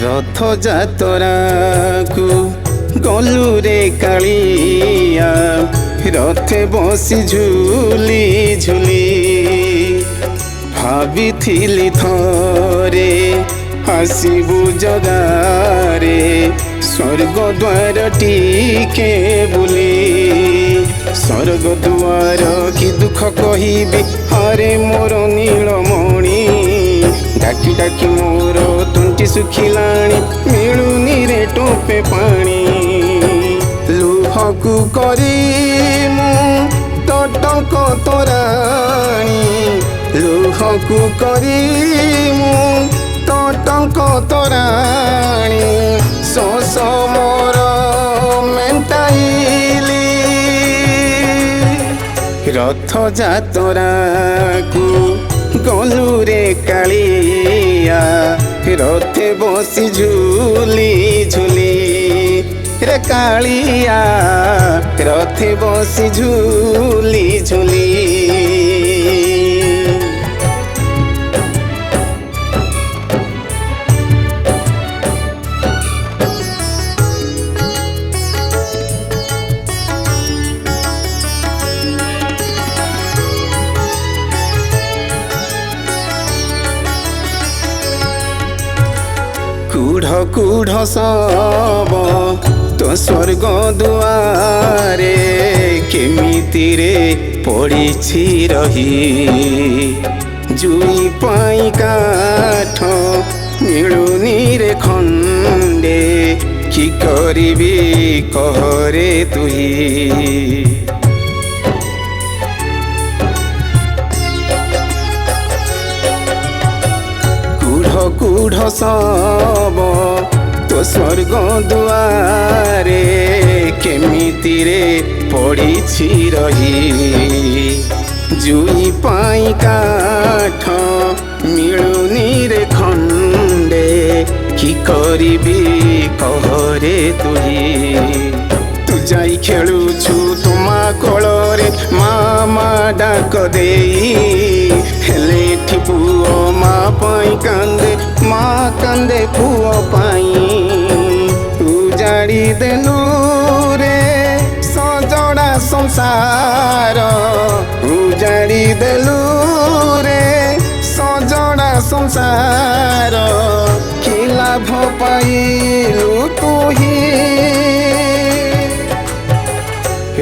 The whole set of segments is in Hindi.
रथ जातरा को गलु रे कालिया रथे बसी झुली झुली भाभी थरे आसबु जगारे स्वर्ग द्वार टीके बुली स्वर्ग द्वार कि दुख कहबी हरे मोर नीलमणि डाकी डाकी मोर तुंटी सुखिलाणी मिलुनी रे टोपे पानी लुहकु करी मु तटक तोराणी लुहकु करी मु तटक तोराणी सोस मोर मेंटाइली रथ जातरा को गलु रे कालिया रथे बसी झुली झुली रे कालिया रथे बसी झुली झुली कूढ़ कूढ़ सब तो स्वर्ग दुआरे केमिति रे पड़ी रही जुई पाई काठ मिलुनी रे खंडे कि करिबी कहरे तुही कूढ़ सब तो स्वर्ग दुआरे केमिति रे पड़ी रही जुई पाई काठ मिलुनी रे खंडे कि करिबी कहरे तुही तू जाई खेलुछु तुमा कोଳରେ मामा डाक देई हेले पुओ मा पाई कांदे मा कांदे पुओ पाई उजाड़ी देलु रे सजड़ा संसार उजाड़ी देलु रे सजड़ा संसार कि लाभ पाइलु तुही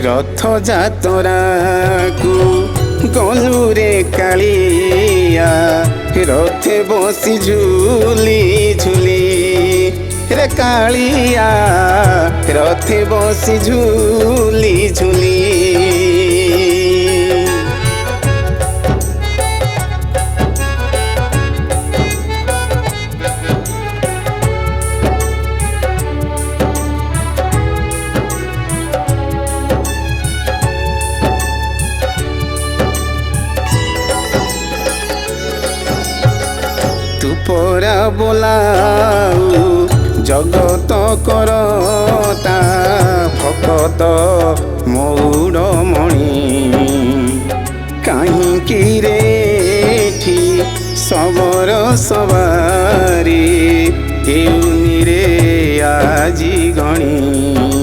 रथ जातरा को गलु रे कालिया रथे बसी झुली झुली रे कालिया रथे बसी झुली झुली परा बोलाऊ जगत करता भकत मौड़मणि कहीं रे सबर सवारी एउनी रे आजी गणी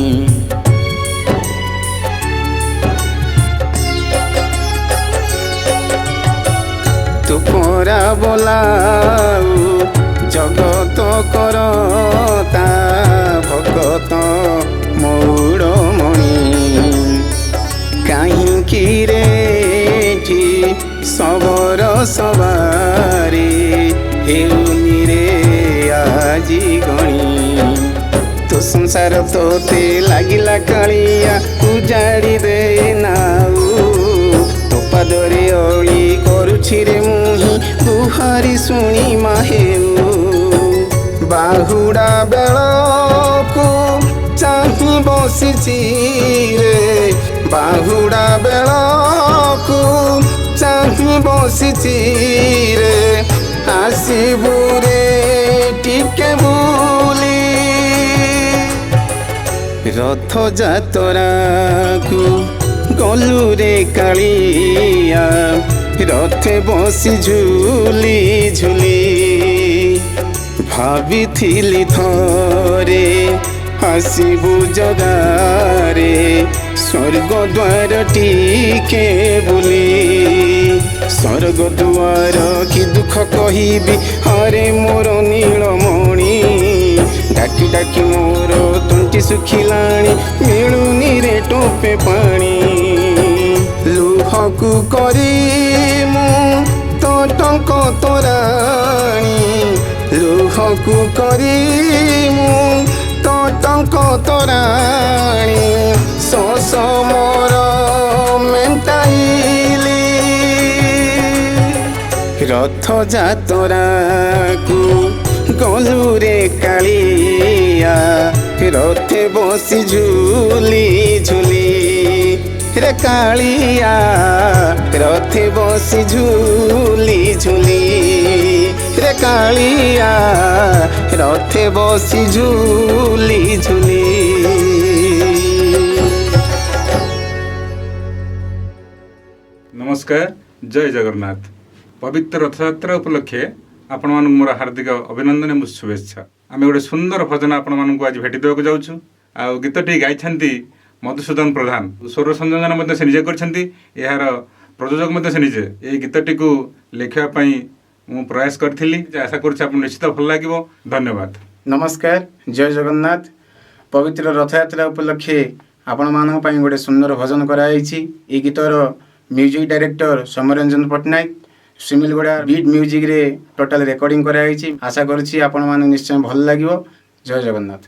परा बोलाऊ जगत करता भगत मौड़मणि कहीं रे सबर सवारी हेउनी रे आजी गणी तो संसार तोते लागिला कालिया उजाड़ी दे नाऊ पादरे अली करुछि रे मुही गुहारी शुणी माहेऊ बाहुड़ा बेलकु चाही बसिछि रे बाहुड़ा बेलकु चाही बसिछि रे आसिबु रे टिके बुली रथ जातरा को गलु रे कालिया रथे बसी झुली झुली ଭାବିଥିଲି ଥରେ ଆସିବୁ ଜଗାରେ ସ୍ୱର୍ଗ ଦ୍ୱାର ଟିକେ ବୁଲି ସ୍ୱର୍ଗ ଦୁଆର କି ଦୁଃଖ କହିବି ହରେ ମୋର ନୀଳମଣି ଡାକି ଡାକି ମୋର ତଣ୍ଟି ଶୁଖିଲାଣି ମିଳୁନି ରେ ଟୋପେ ପାଣି ଲୁହକୁ କରି ମୁଁ ତ ଟଙ୍କ ତୋରାଣି ଲୁହକୁ କରି ମୁଁ ତ ଟଙ୍କ ତୋରାଣି ଶୋଷ ମୋର ମେଣ୍ଟାଇଲି ରଥଯାତ୍ରାକୁ ଗଲୁ ରେ କାଳିଆ ରଥେ ବସି ଝୁଲି ଝୁଲି ରେ କାଳିଆ ରଥେ ବସି ଝୁଲି ଝୁଲି ରେ କାଳିଆ ରଥେ ବସି ଝୁଲି ଝୁଲି। नमस्कार, जय जगन्नाथ। पवित्र रथयात्रा उपलक्षे आपण मानक मोर हार्दिक अभिनंदन एवं शुभेच्छा। आम गोटे सुंदर भजन आपण मानक आज भेटी देवाक जाऊँ। आ गीतटी गाई मधुसूदन प्रधान, स्वर संयोजन से निजे कर यार प्रयोजक से निजे ये गीतटी को लिखापी मु प्रयास करी। आशा कर निश्चित भल लगे। धन्यवाद। नमस्कार, जय जगन्नाथ। पवित्र रथयात्रा उपलक्षे आपण मानक गोटे सुंदर भजन कराई। ये गीतर music director Samaranjan Pattnaik Semiliguda beat music रे टोटल रिकॉर्डिंग कराई। आशा करुच्ची आपण मानक निश्चय भल लगे। जय जगन्नाथ।